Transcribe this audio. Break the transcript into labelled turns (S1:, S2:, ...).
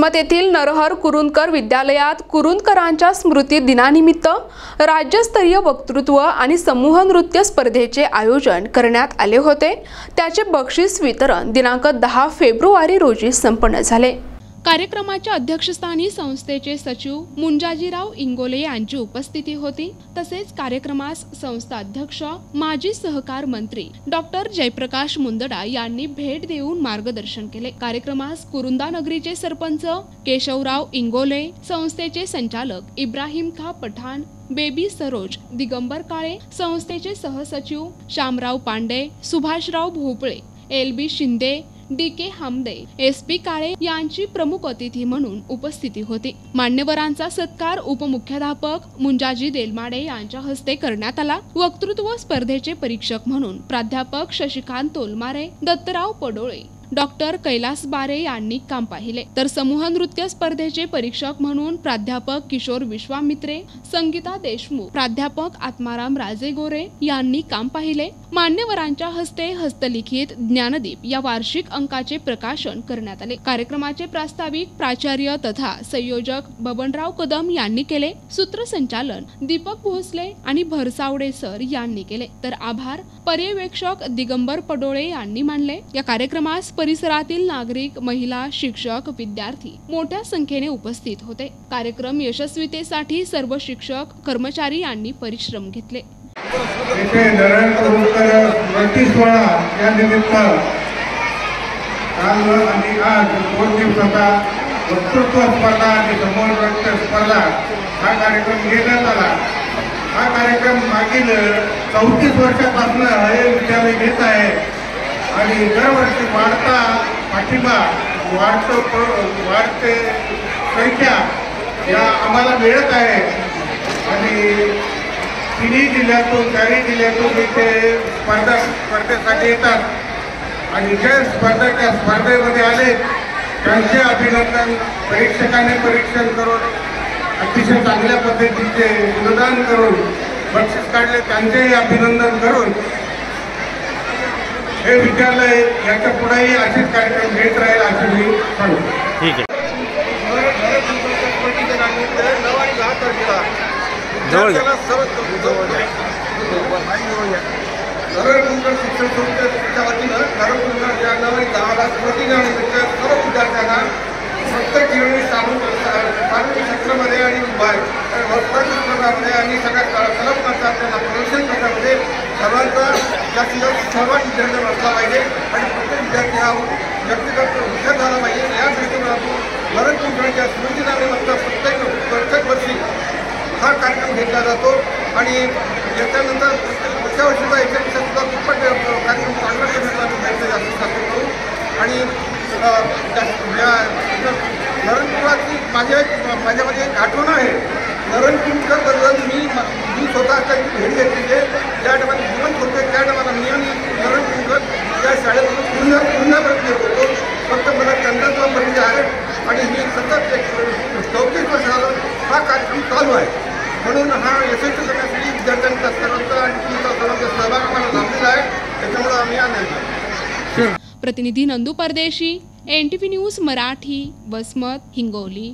S1: वसमत येथील नरहर कुरुंदकर विद्यालयात कुरुंदकरांच्या स्मृती दिनानिमित्त राज्यस्तरीय वक्तृत्व आणि समूह नृत्य स्पर्धेचे आयोजन करण्यात आले होते। त्याचे बक्षीस वितरण दिनांक 10 फेब्रुवारी रोजी संपन्न झाले। कार्यक्रमाच्या अध्यक्षस्थानी संस्थेचे सचिव मुंजाजीराव इंगोले यांची उपस्थिती होती। तसेच कार्यक्रमास संस्था अध्यक्ष माजी सहकार मंत्री डॉक्टर जयप्रकाश मुंदडा यांनी भेट देऊन मार्गदर्शन केले। कार्यक्रमास कुरुंदा नगरीचे सरपंच केशवराव इंगोले, संस्थेचे संचालक इब्राहिम खा पठाण, बेबी सरोज, दिगंबर काळे, संस्थेचे सहसचिव शामराव पांडे, सुभाषराव भोपळे, LB शिंदे, DK हमदे, SP काळे यांची प्रमुख अतिथी म्हणून उपस्थिती होती। मान्यवरांचा सत्कार उपमुख्याध्यापक मुंजाजी देलमाडे यांच्या हस्ते करण्यात आला। वक्तृत्व स्पर्धेचे परीक्षक म्हणून प्राध्यापक शशिकांत तोलमारे, दत्तराव पडोळे, डॉक्टर कैलास बारे यांनी काम पाहिले। तर समूह नृत्य स्पर्धेचे परीक्षक म्हणून प्राध्यापक किशोर विश्वामित्रे, संगीता देशमुख, प्राध्यापक आत्माराम राजेगोरे यांनी काम पाहिले। मान्यवरांच्या हस्ते हस्तलिखित ज्ञानदीप या वार्षिक अंकाचे प्रकाशन करण्यात आले। कार्यक्रमाचे प्रास्ताविक प्राचार्य तथा संयोजक बबनराव कदम यांनी केले। सूत्रसंचालन दीपक भोसले आणि भरसावडे सर यांनी केले। तर आभार पर्यवेक्षक दिगंबर पडोळे यांनी मानले। या कार्यक्रमास परिसरातील नागरिक, महिला, शिक्षक, विद्यार्थी मोठ्या संख्येने उपस्थित होते। कार्यक्रम यशस्वीतेसाठी सर्व शिक्षक, कर्मचारी यांनी परिश्रम घेतले।
S2: या निमित्त काल आणि आज 2 दिवसाचा वक्तृत्व स्पर्धा आणि समूह नृत्य स्पर्धा हा कार्यक्रम घेण्यात आला। हा कार्यक्रम मागील 34 वर्षापासून हे विद्यालय घेत आहे आणि दरवर्षी वाढता पाठिंबा, वाढते संख्या या आम्हाला मिळत आहे आणि तिन्ही जिल्ह्यातून, 4 जिल्ह्यातून इथे स्पर्धेसाठी येतात आणि जे स्पर्धेमध्ये आले त्यांचे अभिनंदन परीक्षकाने परीक्षण करून अतिशय चांगल्या पद्धतीचे योगदान करून बक्षीस काढले, त्यांचेही अभिनंदन करून हे विद्यालय याच्या पुढेही असेच कार्यक्रम घेत राहील असे मी सांगतो। ठीक आहे। नरकुंडकर शिक्षण संस्थेच्या वतीनं नरकुंडकर या नवीन 10,000 प्रतिनिधित्व सर्व विद्यार्थ्यांना प्रत्येक जीवनी सार्वजनिक क्षेत्रामध्ये आणि क्षेत्रामध्ये आणि सगळ्या कलम त्यांना प्रदर्शन करण्यामध्ये सर्वांचा जास्तीत जास्त सहभाग विद्यार्थ्यांना असला पाहिजे आणि प्रत्येक विद्यार्थी हा व्यक्तिगत हुशार झाला पाहिजे। या दृष्टिकोनातून नरकुंडकरांच्या स्मृतीनिमित्त प्रत्येक वर्षी हा कार्यक्रम घेतला जातो आणि याच्यानंतर पुढच्या वर्षीचा याच्यापेक्षा सुद्धा दुप्पट कार्यक्रम चांगला करण्याचा प्रयत्न जास्तीत जास्त करू आणि नरकुंडकरांची माझ्यामध्ये एक आठवण आहे। नरकुंडकरबद्दल मी स्वतः त्यांची भेट घेतली आहे। ज्या टायमाला जीवन होते त्या टायमाला मी आणि नरकुंडकर या शाळेमधून पुण्यापर्यंत येत होतो। फक्त मला त्यांचा परिचय आहे आणि मी सतत 34 वर्ष झालं हा कार्यक्रम चालू आहे। म्हणून हा यशस्वी करण्यासाठी विद्यार्थ्यांचा सर्वांचा आणि सर्वांचा सहभाग आम्हाला लाभलेला आहे। त्याच्यामुळे आम्ही आनंदी।
S1: प्रतिनिधी नंदू परदेशी, NTV न्यूज मराठी, वसमत, हिंगोली।